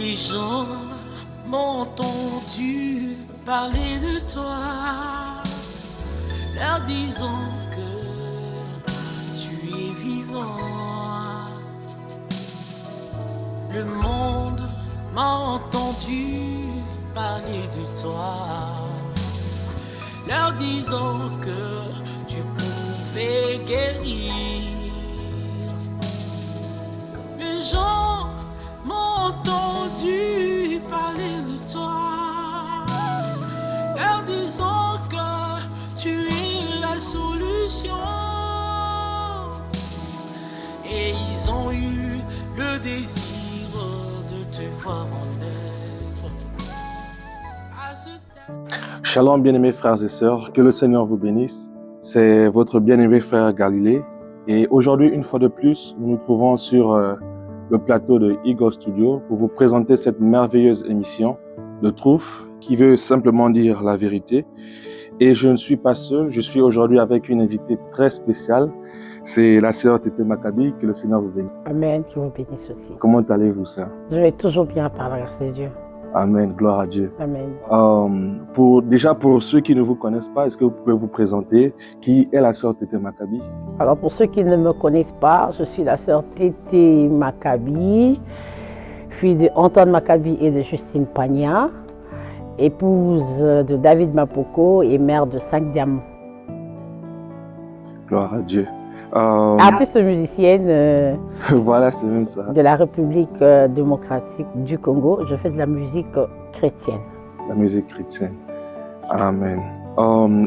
Les gens m'ont entendu parler de toi, leur disant que tu es vivant. Le monde m'a entendu parler de toi, leur disant que tu pouvais guérir. Les gens m'ont entendu parler de toi, leur disant que tu es la solution. Et ils ont eu le désir de te voir en œuvre. Shalom, bien-aimés frères et sœurs, que le Seigneur vous bénisse. C'est votre bien-aimé frère Galilée. Et aujourd'hui, une fois de plus, nous nous trouvons sur le plateau de Eagle Studio pour vous présenter cette merveilleuse émission de Truth qui veut simplement dire la vérité. Et je ne suis pas seul, je suis aujourd'hui avec une invitée très spéciale. C'est la sœur Tété Maccabi, que le Seigneur vous bénisse. Amen, qui vous bénisse aussi. Comment allez-vous, sœur? Je vais toujours bien par la grâce de Dieu. Amen, gloire à Dieu. Amen. Pour ceux qui ne vous connaissent pas, est-ce que vous pouvez vous présenter? Qui est la sœur Tété Maccabi? Alors pour ceux qui ne me connaissent pas, je suis la sœur Tété Maccabi, fille d'Antoine Maccabi et de Justine Pagna, épouse de David Mapoko et mère de 5 diamants. Gloire à Dieu. Artiste musicienne voilà, c'est même ça. de la République démocratique du Congo. Je fais de la musique chrétienne. La musique chrétienne. Amen.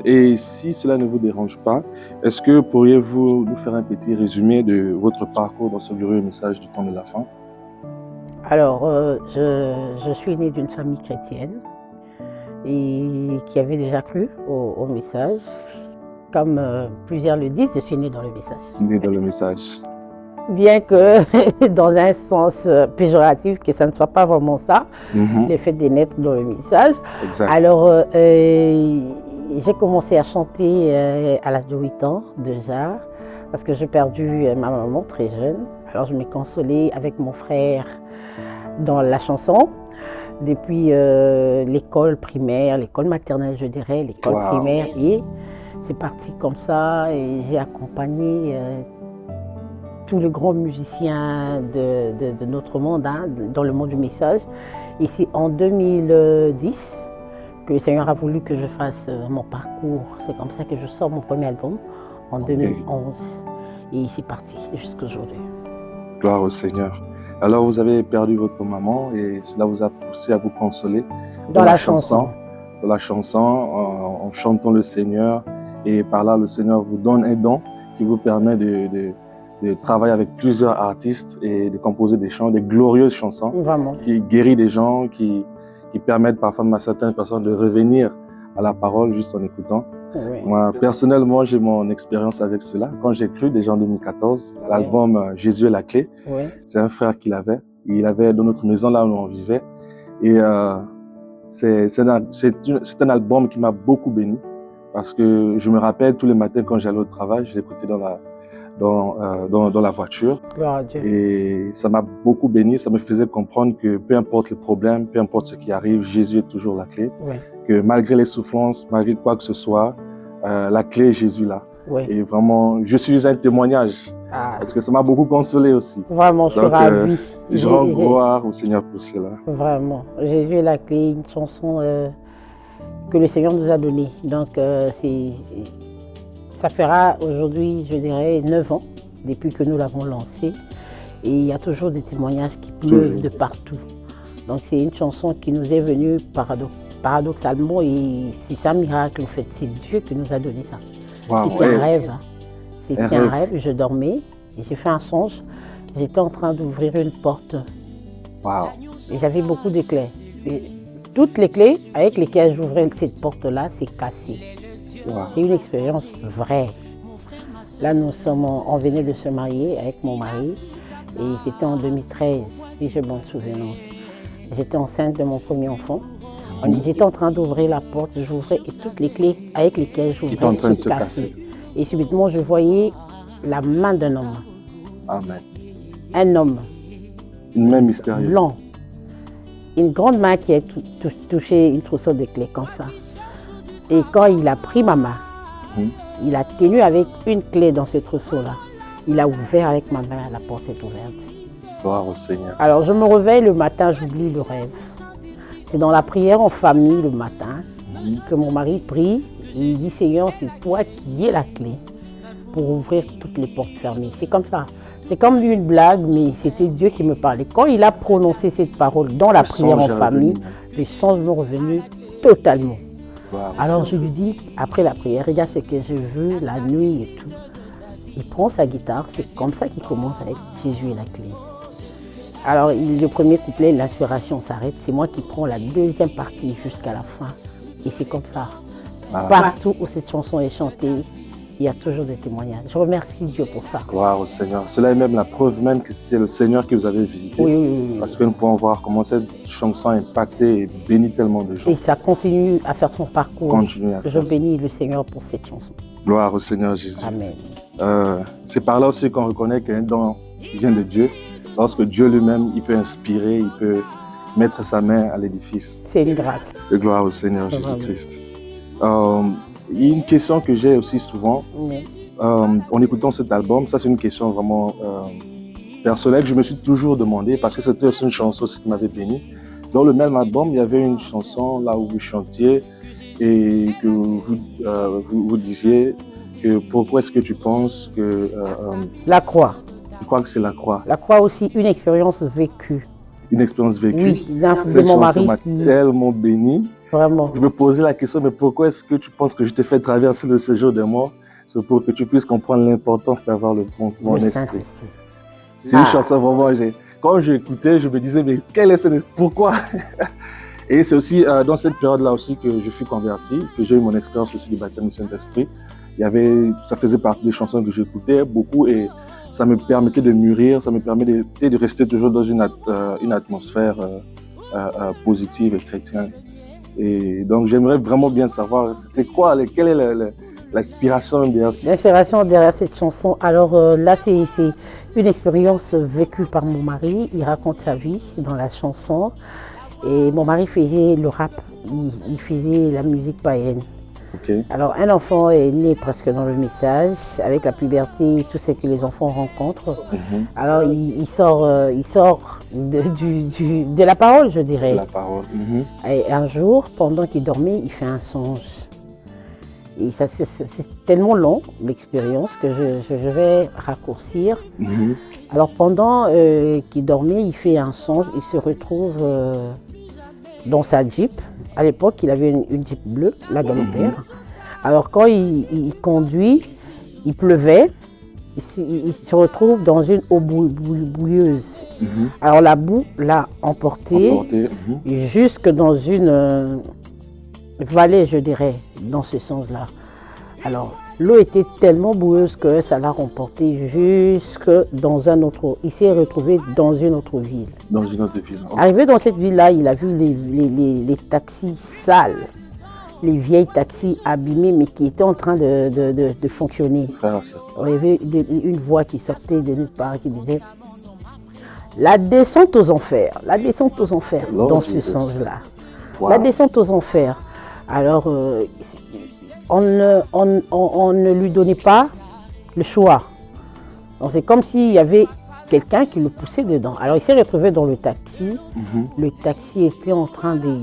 Et si cela ne vous dérange pas, est-ce que pourriez-vous nous faire un petit résumé de votre parcours dans ce glorieux message du temps de la fin? Alors, je suis née d'une famille chrétienne et qui avait déjà cru au message. Comme plusieurs le disent, je suis née dans le message. Née dans le message. Bien que dans un sens péjoratif, que ça ne soit pas vraiment ça, le fait de naître dans le message. Exact. Alors, j'ai commencé à chanter à l'âge de 8 ans déjà, parce que j'ai perdu ma maman très jeune. Alors, je m'ai consolée avec mon frère dans la chanson. Depuis l'école primaire, l'école maternelle, je dirais, l'école primaire. Et c'est parti comme ça et j'ai accompagné tous les grands musiciens de notre monde, dans le monde du message. Et c'est en 2010 que le Seigneur a voulu que je fasse mon parcours. C'est comme ça que je sors mon premier album en 2011. Et c'est parti jusqu'à aujourd'hui. Gloire au Seigneur. Alors vous avez perdu votre maman et cela vous a poussé à vous consoler dans la chanson. Dans la chanson, en chantant le Seigneur. Et par là, le Seigneur vous donne un don qui vous permet de travailler avec plusieurs artistes et de composer des chants, des glorieuses chansons. Vraiment. Qui guérissent des gens, qui permettent parfois à certaines personnes de revenir à la parole juste en écoutant. Oui. Moi, personnellement, j'ai mon expérience avec cela. Quand j'ai cru, déjà en 2014, l'album Jésus est la clé, c'est un frère qui l'avait. Il avait dans notre maison là où on vivait. Et c'est un album qui m'a beaucoup béni. Parce que je me rappelle tous les matins quand j'allais au travail, je l'écoutais dans la voiture. Gloire à Dieu. Et ça m'a beaucoup béni, ça me faisait comprendre que peu importe les problèmes, peu importe ce qui arrive, Jésus est toujours la clé. Oui. Que malgré les souffrances, malgré quoi que ce soit, la clé est Jésus là. Oui. Et vraiment, je suis un témoignage. Parce que ça m'a beaucoup consolé aussi. Vraiment, je suis ravie. Je rends gloire au Seigneur pour cela. Vraiment. Jésus est la clé, une chanson que le Seigneur nous a donnée. Donc, ça fera aujourd'hui, je dirais, 9 ans depuis que nous l'avons lancée. Et il y a toujours des témoignages qui pleuvent de partout. Donc, c'est une chanson qui nous est venue paradoxalement et c'est un miracle, en fait. C'est Dieu qui nous a donné ça. Wow, c'était un rêve. C'était un rêve. Je dormais et j'ai fait un songe. J'étais en train d'ouvrir une porte. Wow. Et j'avais beaucoup de clés. Toutes les clés avec lesquelles j'ouvrais cette porte-là, c'est cassé. Wow. C'est une expérience vraie. Là, on venait de se marier avec mon mari et c'était en 2013, si je m'en souviens. J'étais enceinte de mon premier enfant. J'étais en train d'ouvrir la porte, j'ouvrais et toutes les clés avec lesquelles j'ouvrais étaient en train de se casser. Et subitement, je voyais la main d'un homme. Amen. Un homme. Une main mystérieuse. Blanc. une grande main qui a touché une trousseau de clés comme ça. Et quand il a pris ma main, il a tenu avec une clé dans ce trousseau-là. Il a ouvert avec ma main, la porte est ouverte. Gloire au Seigneur. Alors je me réveille le matin, j'oublie le rêve. C'est dans la prière en famille le matin que mon mari prie et il dit Seigneur, c'est toi qui es la clé pour ouvrir toutes les portes fermées. C'est comme ça. C'est comme une blague, mais c'était Dieu qui me parlait. Quand il a prononcé cette parole dans la prière en famille, les songes m'ont revenu totalement. Alors je lui dis, après la prière, regarde ce que j'ai vu la nuit et tout. Il prend sa guitare, c'est comme ça qu'il commence avec Jésus et la clé. Alors le premier couplet, l'inspiration s'arrête, c'est moi qui prends la deuxième partie jusqu'à la fin. Et c'est comme ça. Partout où cette chanson est chantée, il y a toujours des témoignages. Je remercie Dieu pour ça. Gloire au Seigneur. Cela est même la preuve même que c'était le Seigneur qui vous avait visité. Oui. Parce que nous pouvons voir comment cette chanson a impacté et béni tellement de gens. Et ça continue à faire son parcours. Je bénis le Seigneur pour cette chanson. Gloire au Seigneur Jésus. Amen. C'est par là aussi qu'on reconnaît qu'un don vient de Dieu. Lorsque Dieu lui-même, il peut inspirer, il peut mettre sa main à l'édifice. C'est une grâce. Et gloire au Seigneur Jésus-Christ. Il y a une question que j'ai aussi souvent, en écoutant cet album, ça c'est une question vraiment personnelle que je me suis toujours demandé parce que c'était aussi une chanson aussi qui m'avait béni. Dans le même album, il y avait une chanson là où vous chantiez et que vous disiez que pourquoi est-ce que tu penses que... la croix. Je crois que c'est la croix. La croix aussi, une expérience vécue. Une expérience vécue. Oui, cette de mon chanson mari. m'a tellement béni. Vraiment. Je me posais la question, mais pourquoi est-ce que tu penses que je t'ai fait traverser le séjour des morts? C'est pour que tu puisses comprendre l'importance d'avoir le bon esprit. C'est une chanson vraiment, quand j'écoutais, je me disais, mais quel est ce... Pourquoi? Et c'est aussi dans cette période-là aussi que je suis converti, que j'ai eu mon expérience aussi du baptême du Saint-Esprit. Ça faisait partie des chansons que j'écoutais beaucoup et ça me permettait de mûrir, ça me permettait de rester toujours dans une atmosphère positive et chrétienne. Et donc j'aimerais vraiment bien savoir, c'était quoi, quelle est l'inspiration derrière ça? L'inspiration derrière cette chanson, alors là c'est une expérience vécue par mon mari, il raconte sa vie dans la chanson. Et mon mari faisait le rap, il faisait la musique païenne. Okay. Alors un enfant est né presque dans le message, avec la puberté, tout ce que les enfants rencontrent. Alors il sort de la parole, je dirais. De la parole. Et un jour, pendant qu'il dormait, il fait un songe. Et ça c'est tellement long, l'expérience, que je vais raccourcir. Alors pendant qu'il dormait, il fait un songe, il se retrouve dans sa Jeep. À l'époque, il avait une Jeep bleue, la galopère. Alors quand il conduit, il pleuvait, il se retrouve dans une eau bouilleuse. Alors la boue l'a emporté jusque dans une vallée, je dirais, dans ce sens-là. Alors l'eau était tellement boueuse que ça l'a remporté jusque dans un autre... Il s'est retrouvé dans une autre ville. Dans une autre ville. Arrivé dans cette ville-là, il a vu les taxis sales, les vieilles taxis abîmés, mais qui étaient en train de fonctionner. Il y avait une voix qui sortait de nulle part qui disait « La descente aux enfers, la descente aux enfers », dans ce sens-là. Wow. La descente aux enfers. Alors, on ne lui donnait pas le choix. Donc c'est comme s'il y avait quelqu'un qui le poussait dedans. Alors il s'est retrouvé dans le taxi. Le taxi était en train de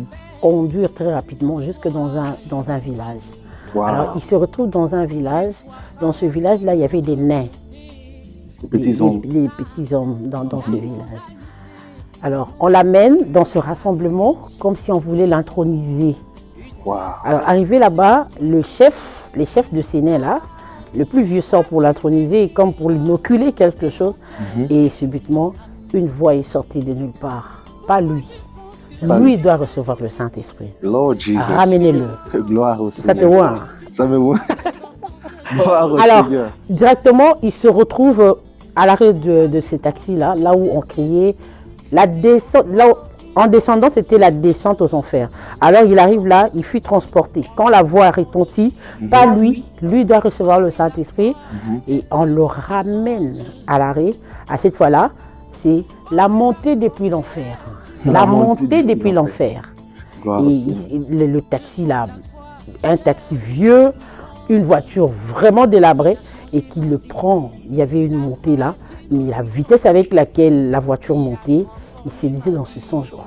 conduire très rapidement jusque dans un village. Wow. Alors il se retrouve dans un village. Dans ce village-là, il y avait des nains. Les petits hommes. Les petits hommes dans ce village. Alors on l'amène dans ce rassemblement comme si on voulait l'introniser. Wow. Alors arrivé là-bas, les chefs de ces nains-là, le plus vieux sort pour l'introniser, comme pour l'inoculer quelque chose. Et subitement, une voix est sortie de nulle part. Pas lui. Lui doit recevoir le Saint-Esprit. Lord Jesus. Ramenez-le. Gloire au Seigneur. Ça te voit. Ça me voit. Gloire au Alors, Seigneur. Directement, il se retrouve à l'arrêt de ces taxis-là, là où on criait la descente. En descendant, c'était la descente aux enfers. Alors il arrive là, il fut transporté. Quand la voix retentit, pas lui doit recevoir le Saint-Esprit et on le ramène à l'arrêt. À cette fois-là, c'est la montée depuis l'enfer. La montée depuis l'enfer. Gloire au Et Seigneur. le taxi là, un taxi vieux, une voiture vraiment délabrée et qui le prend. Il y avait une montée là, mais la vitesse avec laquelle la voiture montait, il se disait dans ce sens, oh,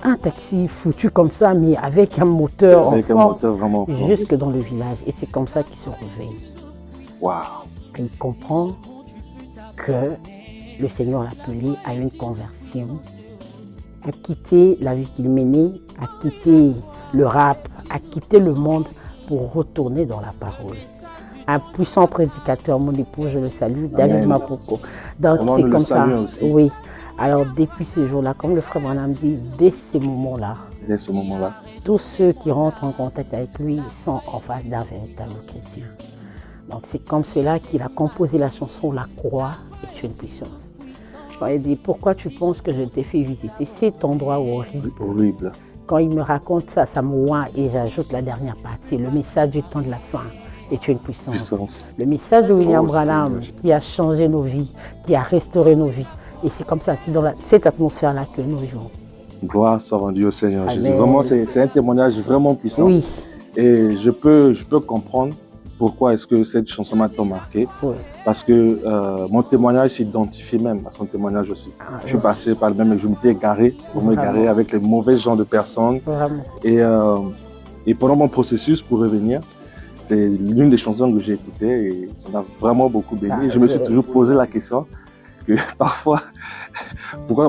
un taxi foutu comme ça, mais avec un moteur Avec un en force, moteur vraiment fort. jusque dans le village. Et c'est comme ça qu'il se réveille. Waouh. Et il comprend que le Seigneur l'a appelé à une conversion, à quitter la vie qu'il menait, à quitter le rap, à quitter le monde pour retourner dans la parole. Un puissant prédicateur, mon époux, je le salue, David Amen. Mapoko. Donc Vraiment, c'est je le comme ça. salue aussi. Oui. Alors depuis ces jours-là, comme le frère Branham dit, dès ces moments-là, Dès ce moment-là. tous ceux qui rentrent en contact avec lui sont en face d'un véritable chrétien. Donc c'est comme cela qu'il a composé la chanson La croix est une puissance. Quand il dit pourquoi tu penses que je t'ai fait visiter cet endroit horrible. Horrible. Quand il me raconte ça, ça me oint et j'ajoute la dernière partie. Le message du temps de la fin est une puissance. Puissance. Le message de William Oh, Branham Seigneur. qui a changé nos vies, qui a restauré nos vies. Et c'est comme ça, c'est dans cette atmosphère-là que nous vivons. Gloire soit rendue au Seigneur Amen. Jésus. Vraiment, c'est un témoignage vraiment puissant. Oui, Et je peux comprendre pourquoi est-ce que cette chanson m'a tant marqué. oui. Parce que mon témoignage s'identifie même à son témoignage aussi. Je suis passé par le même et je m'étais égaré, pour m'égarer avec les mauvais genres de personnes. Vraiment. Et pendant mon processus pour revenir, c'est l'une des chansons que j'ai écoutées et ça m'a vraiment beaucoup béni. Et je me suis toujours posé la question que parfois, pourquoi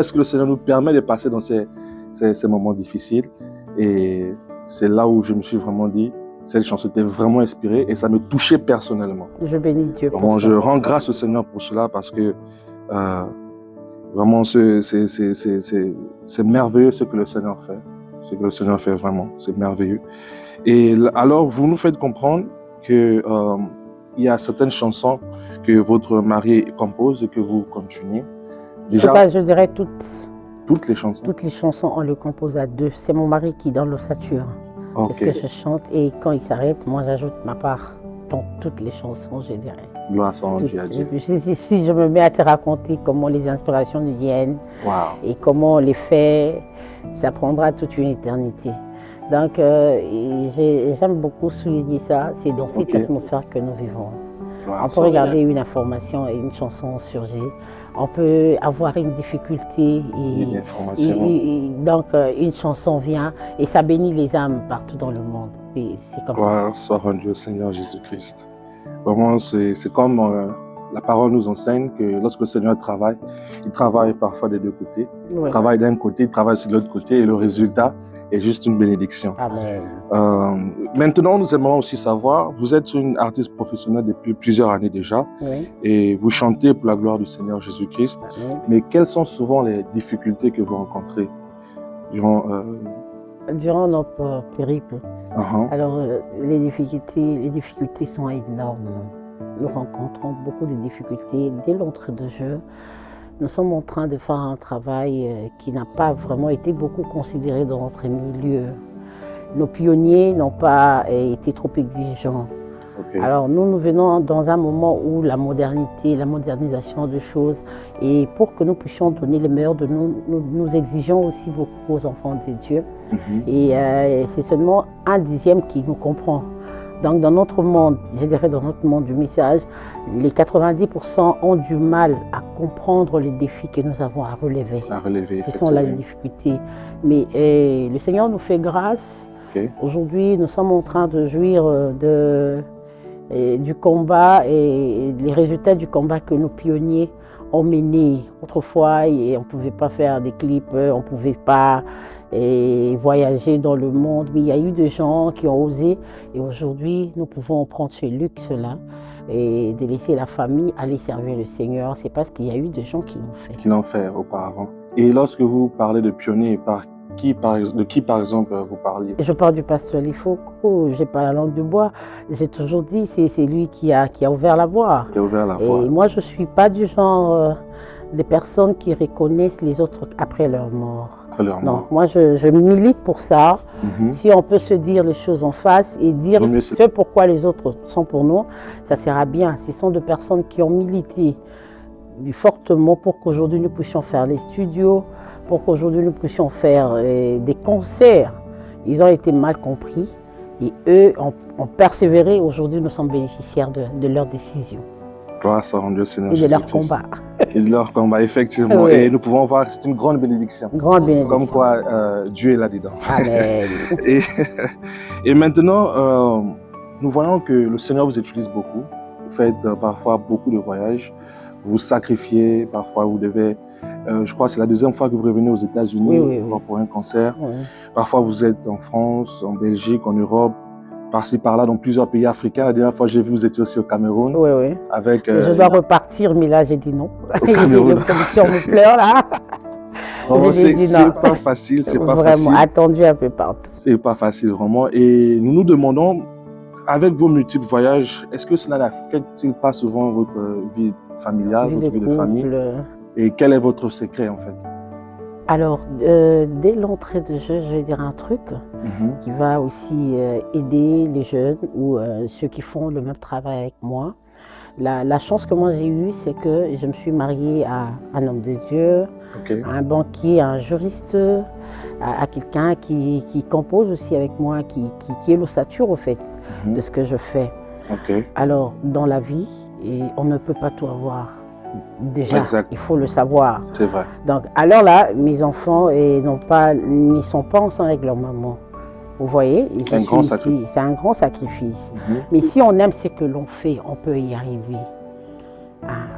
est-ce que le Seigneur nous permet de passer dans ces moments difficiles? Et c'est là où je me suis vraiment dit, cette chanson était vraiment inspirée et ça me touchait personnellement. Je bénis Dieu pour Vraiment, ça. je rends grâce au Seigneur pour cela parce que vraiment, c'est merveilleux ce que le Seigneur fait. Ce que le Seigneur fait vraiment, c'est merveilleux. Et alors, vous nous faites comprendre que il y a certaines chansons que votre mari compose et que vous continuez. Déjà, Je dirais toutes les chansons. toutes les chansons, on les compose à deux. C'est mon mari qui donne l'ossature. Ok, Parce que je chante et quand il s'arrête, moi j'ajoute ma part dans toutes les chansons, je dirais. gloire soit rendue à Dieu. Si je me mets à te raconter comment les inspirations nous viennent Waouh, et comment on les fait, ça prendra toute une éternité. Donc j'aime beaucoup souligner ça, c'est dans cette Ok. atmosphère que nous vivons. gloire On peut soit regarder une information et une chanson surgir. On peut avoir une difficulté une et, information. donc une chanson vient et ça bénit les âmes partout dans le monde. Et c'est comme ça. Gloire soit rendue au Seigneur Jésus-Christ. Vraiment, c'est comme la parole nous enseigne que lorsque le Seigneur travaille, il travaille parfois des deux côtés. Il Ouais. travaille d'un côté, il travaille sur l'autre côté et le résultat est juste une bénédiction. Amen. Maintenant, nous aimerions aussi savoir, vous êtes une artiste professionnelle depuis plusieurs années déjà Oui. et vous chantez pour la gloire du Seigneur Jésus-Christ. Amen. Mais quelles sont souvent les difficultés que vous rencontrez durant Durant notre périple, uh-huh. alors les difficultés sont énormes. Nous rencontrons beaucoup de difficultés dès l'entrée de jeu. Nous sommes en train de faire un travail qui n'a pas vraiment été beaucoup considéré dans notre milieu. Nos pionniers n'ont pas été trop exigeants. Ok. Alors nous venons dans un moment où la modernité, la modernisation de choses, et pour que nous puissions donner le meilleur de nous exigeons aussi beaucoup aux enfants de Dieu. Mhm. Et c'est seulement 1/10 qui nous comprend. Donc dans notre monde, je dirais dans notre monde du message, les 90% ont du mal à comprendre les défis que nous avons à relever. À relever. Ce sont là les difficultés. Mais le Seigneur nous fait grâce. Ok. Aujourd'hui, nous sommes en train de jouir du combat et les résultats du combat que nos pionniers ont mené. Autrefois, et on ne pouvait pas faire des clips, on ne pouvait pas voyager dans le monde, mais il y a eu des gens qui ont osé et aujourd'hui, nous pouvons prendre ce luxe-là et de laisser la famille aller servir le Seigneur. C'est parce qu'il y a eu des gens qui l'ont fait. Qui l'ont fait auparavant. Et lorsque vous parlez de pionniers, de qui par exemple vous parliez? Je parle du pasteur Lifoko, j'ai pas la langue de bois. J'ai toujours dit, c'est lui qui a ouvert la voie. Qui a ouvert la voie. Et moi, je suis pas du genre des personnes qui reconnaissent les autres après leur mort. Après leur Non, mort. moi, je milite pour ça. Mhm. Si on peut se dire les choses en face et dire Vaut mieux ce pourquoi les autres sont pour nous, ça sera bien. Ce sont des personnes qui ont milité fortement pour qu'aujourd'hui nous puissions faire les studios, pour qu'aujourd'hui nous puissions faire des concerts. Ils ont été mal compris et eux ont persévéré. Aujourd'hui, nous sommes bénéficiaires de leurs décisions. Gloire soit rendue au Seigneur Et de leur Jésus-Christ. combat. Et de leur combat, effectivement. Oui. Et nous pouvons voir que c'est une grande bénédiction. Grande bénédiction. Comme quoi, Dieu est là-dedans. Amen. Et maintenant, nous voyons que le Seigneur vous utilise beaucoup. Vous faites parfois beaucoup de voyages. Vous vous sacrifiez. Parfois, vous devez... je crois que c'est la deuxième fois que vous revenez aux États-Unis Oui. pour un concert. Oui. Parfois, vous êtes en France, en Belgique, en Europe, par-ci, par-là, dans plusieurs pays africains. La dernière fois, j'ai vu, vous étiez aussi au Cameroun. Oui. Avec, je dois repartir, mais là, j'ai dit non. Au Cameroun. Le producteur me pleure, là. C'est pas facile, c'est pas vraiment, facile. attendu un peu partout. C'est pas facile, vraiment. Et nous nous demandons, avec vos multiples voyages, est-ce que cela n'affecte-t-il pas souvent votre vie familiale, votre vie de famille? Et quel est votre secret, en fait? Alors, dès l'entrée de jeu, je vais dire un truc qui va aussi aider les jeunes ou ceux qui font le même travail avec moi. La chance que moi j'ai eue, c'est que je me suis mariée à un homme de Dieu, à un banquier, à un juriste, à quelqu'un qui compose aussi avec moi, qui est l'ossature au fait de ce que je fais. Alors, dans la vie, on ne peut pas tout avoir. Déjà, il faut le savoir. C'est vrai. Donc, alors là, mes enfants n'y sont pas ensemble avec leur maman. Vous voyez, c'est un grand sacrifice. Mais si on aime ce que l'on fait, on peut y arriver.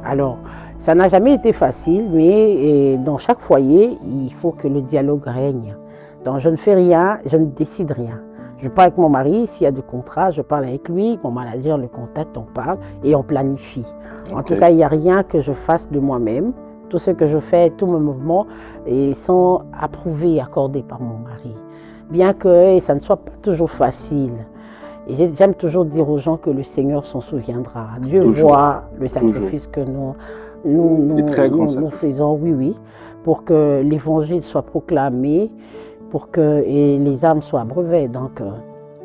Alors, ça n'a jamais été facile, mais dans chaque foyer, il faut que le dialogue règne. Donc, je ne fais rien, je ne décide rien. Je parle avec mon mari, s'il y a des contrats, je parle avec lui, mon manager le contacte, on parle et on planifie. En tout cas, il n'y a rien que je fasse de moi-même. Tout ce que je fais, tous mes mouvements sont approuvés et accordés par mon mari. Bien que ça ne soit pas toujours facile. Et j'aime toujours dire aux gens que le Seigneur s'en souviendra. Dieu voit le sacrifice que nous faisons, oui, pour que l'évangile soit proclamé, pour que les âmes soient abreuvées. Donc,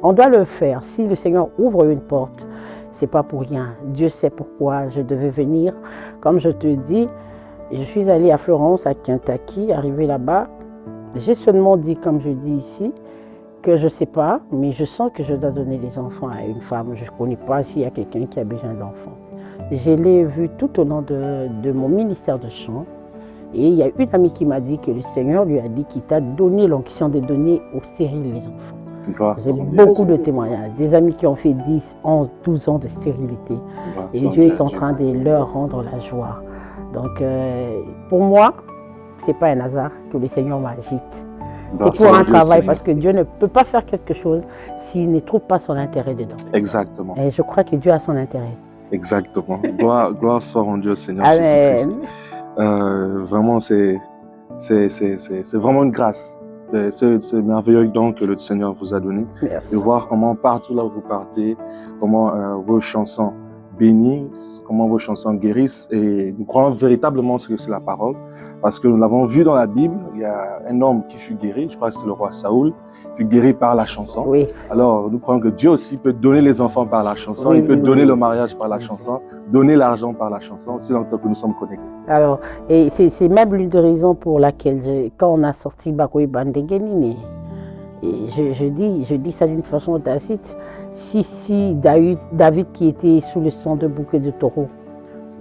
on doit le faire. Si le Seigneur ouvre une porte, c'est pas pour rien. Dieu sait pourquoi je devais venir. Comme je te dis, je suis allée à Florence, à Kentucky, arrivée là-bas. J'ai seulement dit, comme je dis ici, que je ne sais pas, mais je sens que je dois donner les enfants à une femme. Je ne connais pas s'il y a quelqu'un qui a besoin d'enfants. Je l'ai vu tout au long de mon ministère de chant. Et il y a une amie qui m'a dit que le Seigneur lui a dit qu'il t'a donné l'onction de donner aux stériles les enfants. J'ai beaucoup de témoignages. Des amis qui ont fait 10, 11, 12 ans de stérilité. Et Dieu est en train de leur rendre la joie. Donc, pour moi, ce n'est pas un hasard que le Seigneur m'agite. C'est pour un travail, parce que Dieu ne peut pas faire quelque chose s'il ne trouve pas son intérêt dedans. Exactement. Et je crois que Dieu a son intérêt. Exactement. Gloire soit rendue au Seigneur Jésus-Christ. Vraiment, c'est vraiment une grâce. Ce merveilleux don que le Seigneur vous a donné. Merci. De voir comment partout là où vous partez, comment vos chansons bénissent, comment vos chansons guérissent. Et nous croyons véritablement que c'est la parole. Parce que nous l'avons vu dans la Bible, il y a un homme qui fut guéri, je crois que c'est le roi Saoul, fut guéri par la chanson. Oui. Alors, nous croyons que Dieu aussi peut donner les enfants par la chanson, il peut donner le mariage par la chanson, donner l'argent par la chanson, aussi longtemps que nous sommes connectés. Alors, et c'est même l'une des raisons pour laquelle, quand on a sorti Bakoui Bandegenine, je dis ça d'une façon tacite, si David qui était sous le sang de bouc et de taureau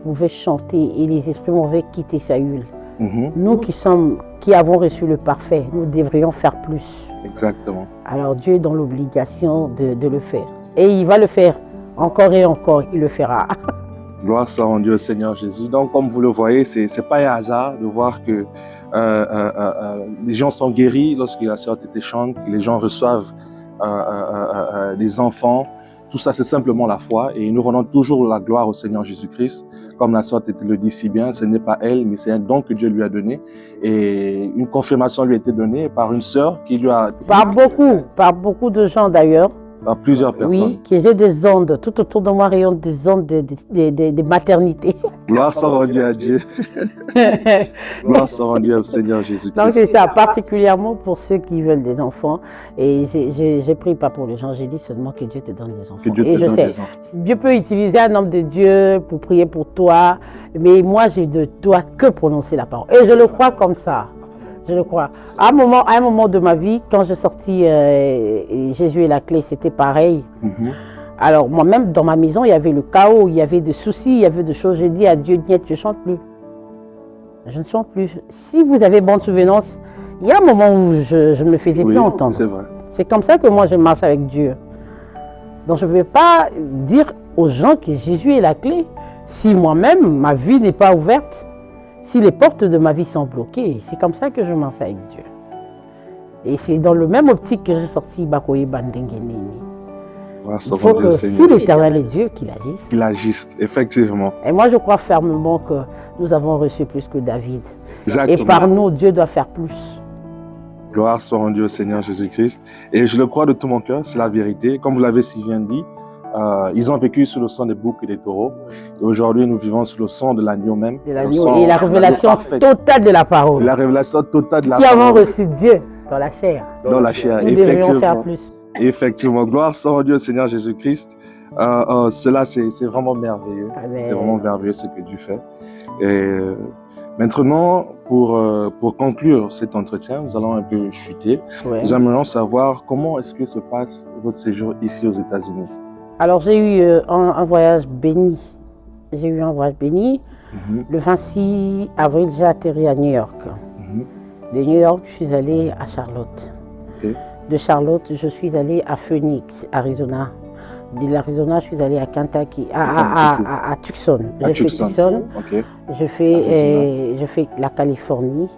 pouvait chanter et les esprits mauvais quitter Saül, nous qui avons reçu le parfait, nous devrions faire plus. Exactement. Alors Dieu est dans l'obligation de le faire. Et il va le faire encore et encore, il le fera. Gloire soit rendue au Seigneur Jésus. Donc comme vous le voyez, c'est pas un hasard de voir que les gens sont guéris lorsque la sœur Tété chante, que les gens reçoivent des enfants. Tout ça, c'est simplement la foi. Et nous rendons toujours la gloire au Seigneur Jésus-Christ. Comme la sœur Tété le dit si bien, ce n'est pas elle, mais c'est un don que Dieu lui a donné. Et une confirmation lui a été donnée par une sœur qui lui a... Par beaucoup de gens d'ailleurs. Par plusieurs personnes. Oui, qui j'ai des ondes. Tout autour de moi rayonnent des ondes de maternité. Gloire soit rendue à Dieu. Gloire soit rendue au Seigneur Jésus-Christ. Donc c'est ça, particulièrement pour ceux qui veulent des enfants. Et j'ai pris pas pour les gens, j'ai dit seulement que Dieu te donne des enfants. Que Dieu te donne des enfants. Dieu peut utiliser un homme de Dieu pour prier pour toi, mais moi je ne dois que prononcer la parole. Et je le crois comme ça. Je le crois. À un moment de ma vie, quand j'ai sorti Jésus et la clé, c'était pareil. Alors moi-même, dans ma maison, il y avait le chaos, il y avait des soucis, il y avait des choses. J'ai dit à Dieu, niet, je ne chante plus. Je ne chante plus. Si vous avez bonne souvenance, il y a un moment où je ne me faisais plus entendre. C'est vrai. C'est comme ça que moi je marche avec Dieu. Donc je ne vais pas dire aux gens que Jésus est la clé si moi-même, ma vie n'est pas ouverte, si les portes de ma vie sont bloquées. C'est comme ça que je marche avec Dieu. Et c'est dans le même optique que j'ai sorti Bakoye Bandengeneni. Voilà, il faut que si l'Éternel est Dieu, qu'il agisse. Qu'il agisse, effectivement. Et moi je crois fermement que nous avons reçu plus que David. Exactement. Et par nous, Dieu doit faire plus. Gloire soit rendue au Seigneur Jésus-Christ. Et je le crois de tout mon cœur, c'est la vérité. Comme vous l'avez si bien dit, ils ont vécu sous le sang des boucs et des taureaux. Et aujourd'hui, nous vivons sous le sang de l'agneau même. De l'agneau et la révélation totale de la parole. La révélation totale de la parole. Qui avons reçu Dieu dans la chair. Dans la chair, nous devrions faire plus. Effectivement. Gloire soit rendue au Seigneur Jésus-Christ. Cela, c'est vraiment merveilleux. C'est vraiment merveilleux ce que Dieu fait. Et maintenant, pour conclure cet entretien, nous allons un peu chuter. Nous aimerions savoir comment est-ce que se passe votre séjour ici aux États-Unis. Alors, j'ai eu un voyage béni. J'ai eu un voyage béni. Le 26 avril, j'ai atterri à New York. De New York, je suis allée à Charlotte. De Charlotte, je suis allée à Phoenix, Arizona. De l'Arizona, je suis allée à Kentucky, à Tucson. J'ai fait Tucson. Je fais la Californie.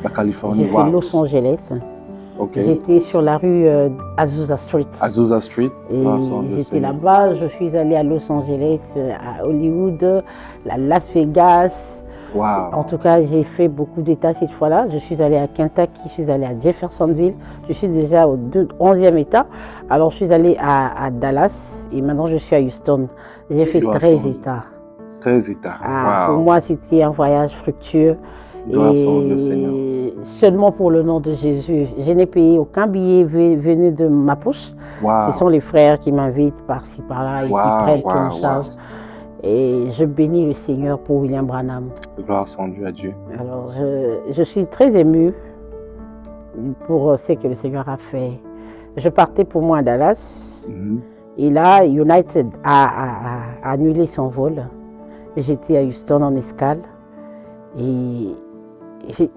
La Californie, j'ai fait Los Angeles. J'étais sur la rue Azusa Street. Azusa Street. Et j'étais là-bas. Je suis allée à Los Angeles, à Hollywood, à Las Vegas. Wow. En tout cas, j'ai fait beaucoup d'États cette fois-là. Je suis allée à Kentucky, je suis allée à Jeffersonville. Je suis déjà au 11e État. Alors, je suis allée à Dallas et maintenant, je suis à Houston. J'ai fait 13 États. 13 États. Wow. Pour moi, c'était un voyage fructueux. Et seulement pour le nom de Jésus. Je n'ai payé aucun billet venu de ma poche. Wow. Ce sont les frères qui m'invitent par-ci, par-là et qui prennent comme charge. Et je bénis le Seigneur pour William Branham. Gloire soit rendue à Dieu. Alors, je suis très émue pour ce que le Seigneur a fait. Je partais pour moi à Dallas. Et là, United a annulé son vol. J'étais à Houston en escale. Et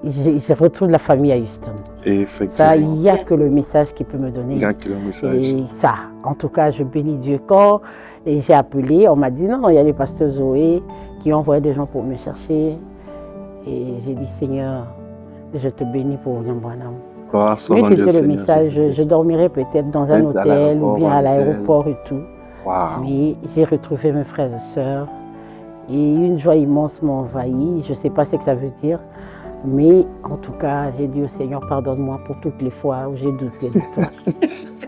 je retrouve la famille à Houston. Effectivement. Ça, il n'y a que le message qui peut me donner. Il n'y a que le message. Et ça, en tout cas, je bénis Dieu. Quand j'ai appelé, on m'a dit non, il y a les pasteurs Zoé qui ont envoyé des gens pour me chercher. Et j'ai dit, Seigneur, je te bénis pour William Branham. Mais c'était le message, je dormirais peut-être dans un hôtel ou bien à l'aéroport et tout. Wow. Mais j'ai retrouvé mes frères et sœurs. Et une joie immense m'a envahi. Je ne sais pas ce que ça veut dire. Mais en tout cas, j'ai dit au Seigneur, pardonne-moi pour toutes les fois où j'ai douté de toi.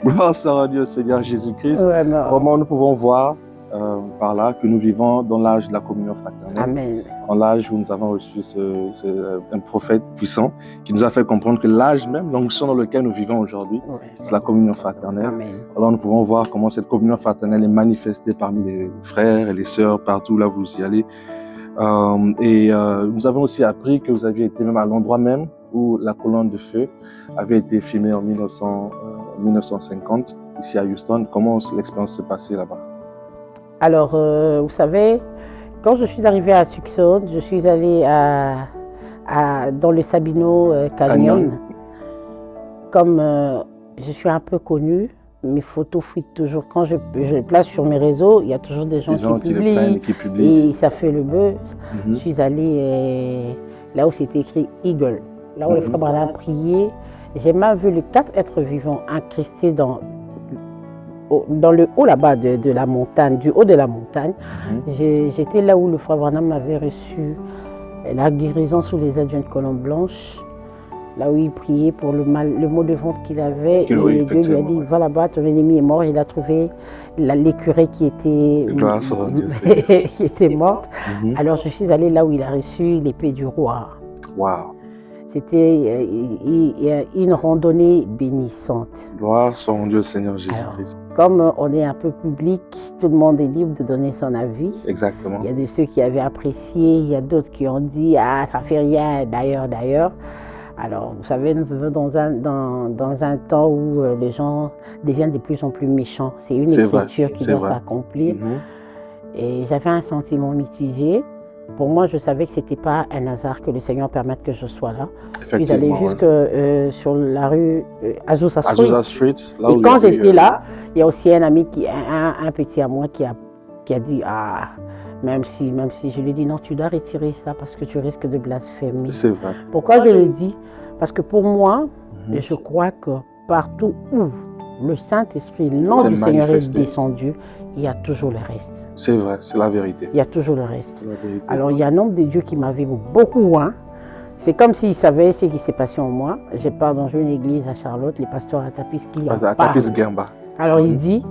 Gloire soit rendue au Seigneur Jésus-Christ. Vraiment, nous pouvons voir par là que nous vivons dans l'âge de la communion fraternelle. Amen. Dans l'âge où nous avons reçu un prophète puissant qui nous a fait comprendre que l'âge même, l'onction dans lequel nous vivons aujourd'hui, c'est la communion fraternelle. Amen. Alors nous pouvons voir comment cette communion fraternelle est manifestée parmi les frères et les sœurs, partout là où vous y allez. Nous avons aussi appris que vous aviez été même à l'endroit même où la colonne de feu avait été filmée en 1950, ici à Houston. Comment l'expérience s'est passée là-bas? Alors, vous savez, quand je suis arrivée à Tucson, je suis allée dans le Sabino Canyon. Comme je suis un peu connue, mes photos fuitent toujours. Quand je place sur mes réseaux, il y a toujours des gens qui publient. Et ça fait le buzz. Je suis allée là où c'était écrit Eagle, là où le frère Branham priait. J'ai même vu les 4 êtres vivants incrustés dans le haut là-bas de la montagne, du haut de la montagne. J'étais là où le frère Branham avait reçu la guérison sous les ailes d'une colombe blanche. Là où il priait pour le maux de ventre qu'il avait. Et Dieu lui a dit, va là-bas, ton ennemi est mort. Il a trouvé l'écureuil qui était morte. Alors je suis allée là où il a reçu l'épée du roi. Wow. C'était une randonnée bénissante. Gloire soit mon Dieu, Seigneur Jésus-Christ. Comme on est un peu public, tout le monde est libre de donner son avis. Exactement. Il y a de ceux qui avaient apprécié, il y a d'autres qui ont dit, ah, ça fait rien, d'ailleurs. Alors, vous savez, nous vivons dans un temps où les gens deviennent de plus en plus méchants. C'est une écriture qui doit s'accomplir. Et j'avais un sentiment mitigé. Pour moi, je savais que ce n'était pas un hasard que le Seigneur permette que je sois là. Puis j'allais jusque sur la rue Azusa Street. Là et quand j'étais là, il y a aussi un ami, un petit à moi qui a dit « Ah, même si je lui ai dit non, tu dois retirer ça parce que tu risques de blasphémer. » C'est vrai. Pourquoi je le dis? Parce que pour moi, je crois que partout où le Saint-Esprit, le nom du Seigneur est descendu, il y a toujours le reste. C'est vrai, c'est la vérité. Il y a toujours le reste. Alors, il y a un homme de Dieu qui m'avait beaucoup loin. C'est comme s'il savait ce qui s'est passé en moi. Je pars dans une église à Charlotte, les pasteurs à Tapis qui en parlent. Alors, il dit,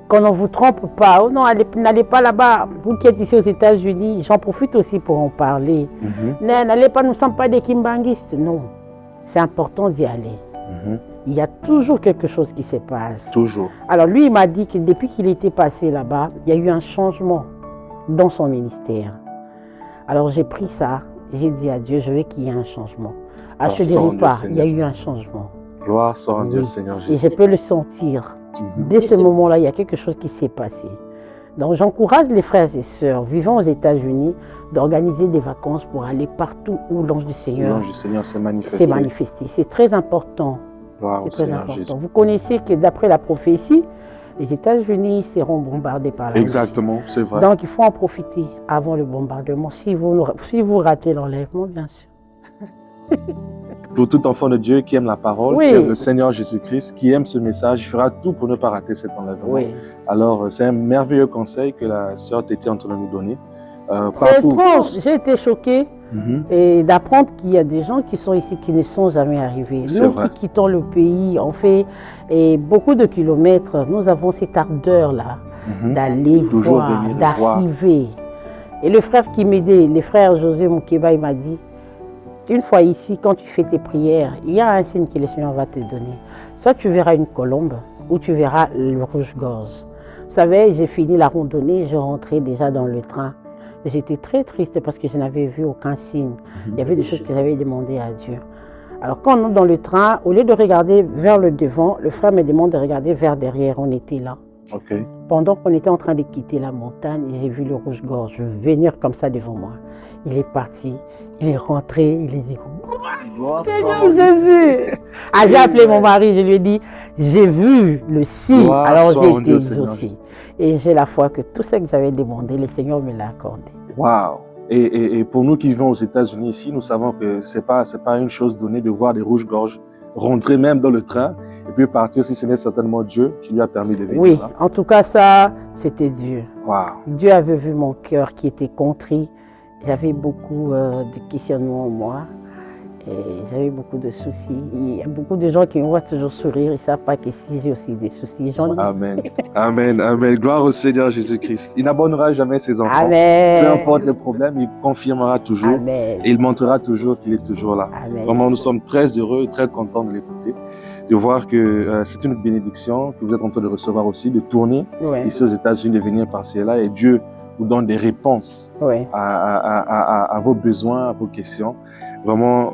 qu'on ne vous trompe pas. Oh non, n'allez pas là-bas. Vous qui êtes ici aux États-Unis, j'en profite aussi pour en parler. N'allez pas, nous ne sommes pas des kimbanguistes. Non, c'est important d'y aller. Il y a toujours quelque chose qui se passe. Toujours. Alors lui, il m'a dit que depuis qu'il était passé là-bas, il y a eu un changement dans son ministère. Alors j'ai pris ça, j'ai dit à Dieu, je veux qu'il y ait un changement. Ah, je ne dirai pas, il y a eu un changement. Gloire soit en Dieu, Seigneur Jésus. Et je peux le sentir. Dès ce moment-là, il y a quelque chose qui s'est passé. Donc j'encourage les frères et sœurs vivant aux États-Unis d'organiser des vacances pour aller partout où l'ange du Seigneur s'est manifesté. C'est très important. Wow, c'est très important. Vous connaissez que d'après la prophétie, les États-Unis seront bombardés par la Russie. Exactement, c'est vrai. Donc il faut en profiter avant le bombardement, si vous ratez l'enlèvement, bien sûr. Pour tout enfant de Dieu qui aime la parole, qui aime le Seigneur Jésus-Christ, qui aime ce message, il fera tout pour ne pas rater cet enlèvement. Alors, c'est un merveilleux conseil que la sœur Tété est en train de nous donner. C'est étrange, j'ai été choquée et d'apprendre qu'il y a des gens qui sont ici qui ne sont jamais arrivés. Nous qui quittons le pays, on fait beaucoup de kilomètres, nous avons cette ardeur-là d'aller voir, d'arriver. Et le frère qui m'aidait, le frère José Moukeba, il m'a dit, une fois ici, quand tu fais tes prières, il y a un signe que le Seigneur va te donner. Soit tu verras une colombe, ou tu verras le rouge-gorge. Vous savez, j'ai fini la randonnée, je rentrais déjà dans le train. J'étais très triste parce que je n'avais vu aucun signe. Il y avait des choses que j'avais demandées à Dieu. Alors quand on est dans le train, au lieu de regarder vers le devant, le frère me demande de regarder vers derrière. On était là. Pendant qu'on était en train de quitter la montagne, j'ai vu le rouge-gorge venir comme ça devant moi. Il est parti, il est rentré, il est dit « Seigneur Jésus !» Ah, j'ai appelé mon mari, je lui ai dit « J'ai vu le signe, alors j'ai été exaucé. » Et j'ai la foi que tout ce que j'avais demandé, le Seigneur me l'a accordé. Waouh! Et pour nous qui vivons aux États-Unis ici, nous savons que c'est pas une chose donnée de voir des rouges-gorges rentrer même dans le train et puis partir, si ce n'est certainement Dieu qui lui a permis de venir. Oui, en tout cas ça, c'était Dieu. Wow. Dieu avait vu mon cœur qui était contrit. J'avais beaucoup de questionnements en moi et j'avais beaucoup de soucis. Il y a beaucoup de gens qui me voient toujours sourire, ils ne savent pas que si j'ai aussi des soucis. Amen, amen, amen. Gloire au Seigneur Jésus-Christ. Il n'abandonnera jamais ses enfants. Amen. Peu importe les problèmes, il confirmera toujours. Amen. Et il montrera toujours qu'il est toujours là. Amen. Vraiment, nous sommes très heureux et très contents de l'écouter, de voir que c'est une bénédiction que vous êtes en train de recevoir aussi, de tourner ici aux États-Unis, de venir par-ci et là, et Dieu vous donne des réponses à vos besoins, à vos questions. Vraiment,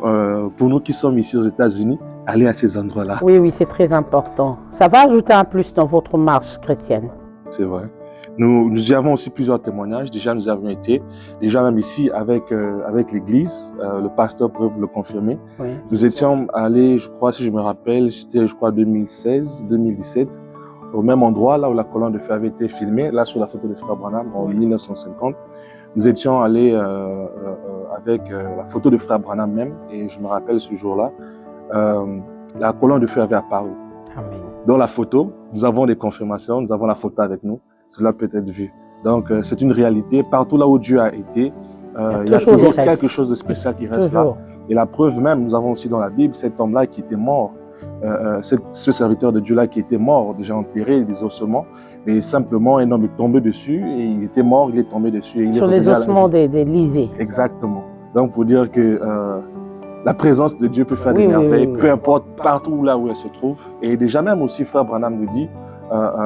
pour nous qui sommes ici aux États-Unis, allez à ces endroits-là. Oui, oui, c'est très important. Ça va ajouter un plus dans votre marche chrétienne. C'est vrai. Nous y avons aussi plusieurs témoignages. Déjà, nous avions été, déjà même ici avec l'église, le pasteur peut vous le confirmer. Oui. Nous étions allés, je crois, si je me rappelle, c'était, je crois, 2016, 2017, au même endroit, là où la colonne de feu avait été filmée, là sur la photo de Frère Branham en 1950. Nous étions allés avec la photo de Frère Branham même, et je me rappelle ce jour-là, la colonne de feu avait apparu. Amen. Dans la photo, nous avons des confirmations, nous avons la photo avec nous, cela peut être vu. Donc c'est une réalité, partout là où Dieu a été, il y a toujours quelque chose de spécial qui reste là. Et la preuve même, nous avons aussi dans la Bible cet homme-là qui était mort, ce serviteur de Dieu-là qui était mort, déjà enterré, des ossements, mais simplement un homme est tombé dessus et il était mort, il est tombé dessus. Et il sur les ossements d'Élysée. Exactement. Donc pour dire que la présence de Dieu peut faire des merveilles, peu importe partout là où elle se trouve. Et déjà même aussi, Frère Branham nous dit,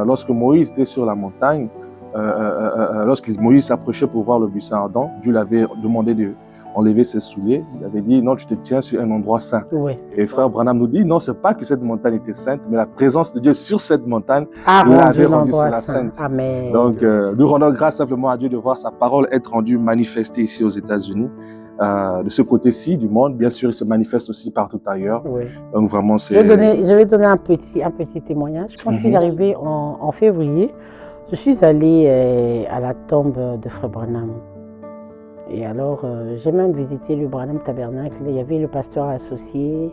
lorsque Moïse était sur la montagne, lorsque Moïse s'approchait pour voir le buisson ardent, Dieu l'avait demandé enlevé ses souliers. Il avait dit, non, tu te tiens sur un endroit saint. Oui. Et frère Branham nous dit, non, c'est pas que cette montagne était sainte, mais la présence de Dieu sur cette montagne Ah, l'avait rendu rendue l'endroit la saint. sainte. Amen. Donc, nous rendons grâce simplement à Dieu de voir sa parole être rendue manifestée ici aux États-Unis. De ce côté-ci du monde, bien sûr, il se manifeste aussi partout ailleurs. Oui. Donc, vraiment, c'est... Je vais donner un petit témoignage. Quand je suis arrivée en février, je suis allée à la tombe de Frère Branham. Et alors, j'ai même visité le Branham Tabernacle. Il y avait le pasteur associé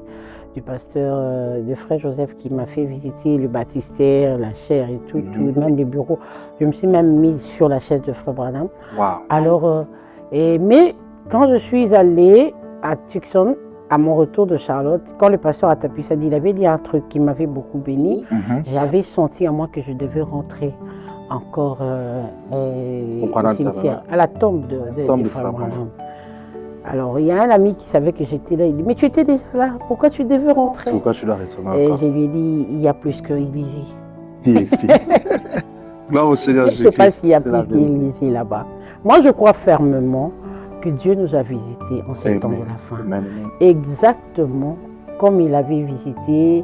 du pasteur de Frère Joseph qui m'a fait visiter le baptistère, la chaire et tout, même les bureaux. Je me suis même mise sur la chaise de Frère Branham. Wow. Alors, mais quand je suis allée à Tucson, à mon retour de Charlotte, quand le pasteur a tapé ça, il avait dit un truc qui m'avait beaucoup béni. J'avais senti à moi que je devais rentrer encore au cimetière, à la tombe de Frère Branham. Alors, il y a un ami qui savait que j'étais là. Il dit, mais tu étais déjà là, pourquoi tu devais rentrer? Pourquoi tu dois retourner Et encore? je lui ai dit, il y a plus que Élysée. Qui est ici? Gloire au Seigneur Jésus-Christ. Je ne sais pas s'il y a plus qu'Élysée là-bas. Moi, je crois fermement que Dieu nous a visités en ce temps de la fin. Amen. Exactement comme il avait visité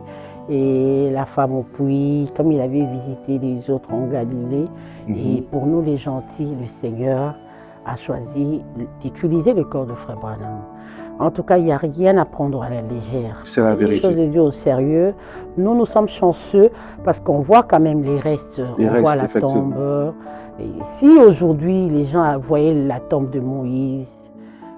et la femme au puits, comme il avait visité les autres en Galilée. Et pour nous les gentils, le Seigneur a choisi d'utiliser le corps de Frère Branham. En tout cas, il n'y a rien à prendre à la légère. C'est la vérité. Les choses de Dieu au sérieux. Nous sommes chanceux parce qu'on voit quand même les restes. On voit la tombe. Et si aujourd'hui les gens voyaient la tombe de Moïse,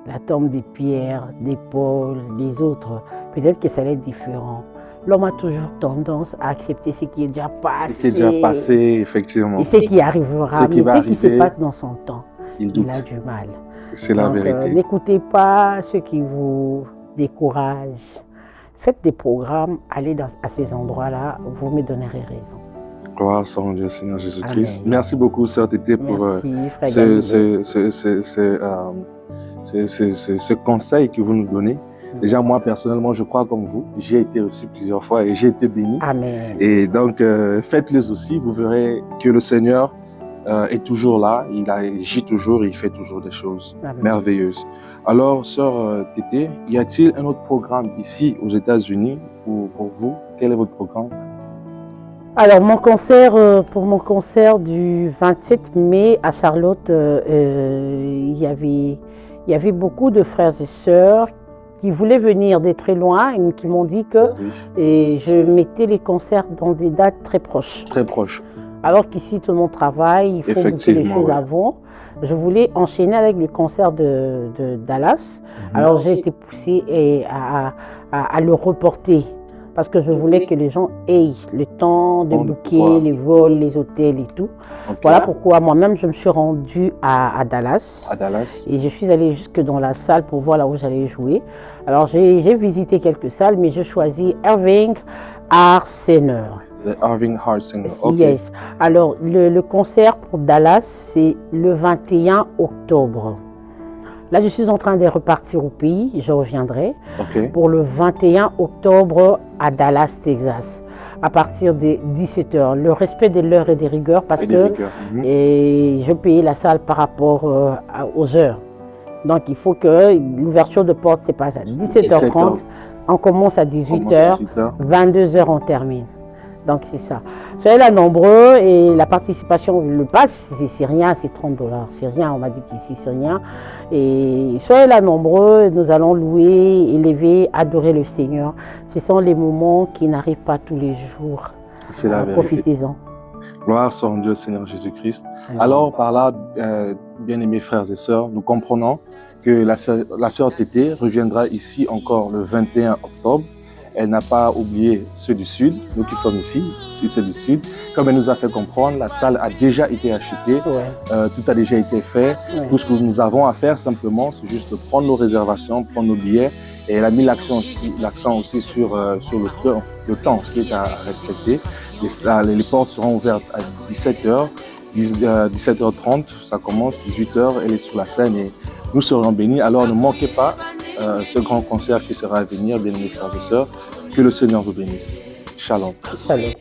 la tombe de Pierre, de Paul, les autres, peut-être que ça allait être différent. L'homme a toujours tendance à accepter ce qui est déjà passé. Ce qui est déjà passé, effectivement. Et ce qui arrivera. Mais ce qui se passe dans son temps, il a du mal. C'est la vérité. N'écoutez pas ceux qui vous découragent. Faites des programmes, allez à ces endroits-là, vous me donnerez raison. Gloire soit Dieu, Seigneur Jésus-Christ. Merci beaucoup, Sœur Tété, pour ce conseil que vous nous donnez. Déjà, moi, personnellement, je crois comme vous. J'y ai été aussi plusieurs fois et j'ai été béni. Amen. Et donc, faites-les aussi. Vous verrez que le Seigneur est toujours là. Il agit toujours et il fait toujours des choses merveilleuses. Alors, Sœur Tété, y a-t-il un autre programme ici aux États-Unis pour vous? Quel est votre programme? Alors, pour mon concert du 27 mai à Charlotte, il y avait beaucoup de frères et sœurs qui voulaient venir de très loin et qui m'ont dit que je mettais les concerts dans des dates très proches. Très proches. Alors qu'ici, tout le monde travaille, il faut boucler les choses avant. Je voulais enchaîner avec le concert de Dallas. Alors, j'ai été poussée à le reporter. Parce que je voulais que les gens aient le temps de booker les vols, les hôtels et tout. Voilà pourquoi moi-même, je me suis rendue à Dallas. Et je suis allée jusque dans la salle pour voir là où j'allais jouer. Alors, j'ai visité quelques salles, mais j'ai choisi Irving Art Center. Le Irving Art Center, ok. Yes. Alors, le concert pour Dallas, c'est le 21 octobre. Là, je suis en train de repartir au pays, je reviendrai pour le 21 octobre à Dallas, Texas, à partir de 17h. Le respect de l'heure et des rigueurs parce que je payais la salle par rapport aux heures. Donc, il faut que l'ouverture de porte se passe à 17h30, on commence à 18h, 22h on termine. Donc, c'est ça. Soyez là nombreux et la participation, le pass, c'est rien, c'est $30. C'est rien, on m'a dit qu'ici, c'est rien. Et soyez là nombreux, nous allons louer, élever, adorer le Seigneur. Ce sont les moments qui n'arrivent pas tous les jours. C'est la vérité. Profitez-en. Gloire soit en Dieu, Seigneur Jésus-Christ. Alors, par là, bien-aimés frères et sœurs, nous comprenons que la sœur Tété reviendra ici encore le 21 octobre. Elle n'a pas oublié ceux du Sud, nous qui sommes ici, ceux du Sud. Comme elle nous a fait comprendre, la salle a déjà été achetée, tout a déjà été fait. Tout ce que nous avons à faire simplement, c'est juste de prendre nos réservations, prendre nos billets. Et elle a mis l'accent aussi sur le temps qui est à respecter. Les portes seront ouvertes à 17h, 17h30, ça commence, 18h, elle est sur la scène et nous serons bénis. Alors ne manquez pas ce grand concert qui sera à venir, bien-aimés frères et sœurs. Que le Seigneur vous bénisse. Shalom. Shalom.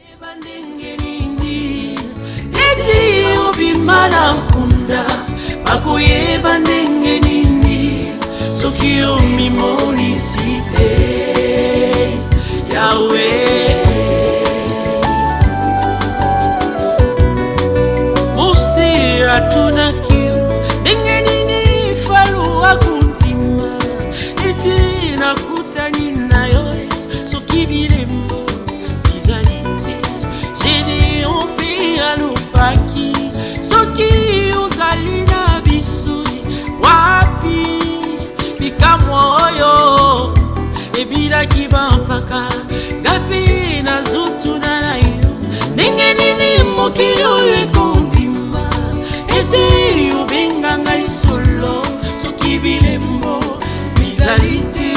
So l'immonicité. Yahweh, Mose atunaki ndenge nini Farawo kuntima ete nakutani na yo soki bilembo bizali te. Gédéon mpe alobaki soki ozali na biso wapi bikamwa oyo ebilaki bampaka ngapi nazotuna na yo ndenge nini mokili oyo ekondima ete obenga ngai solo soki bilembo bizali te.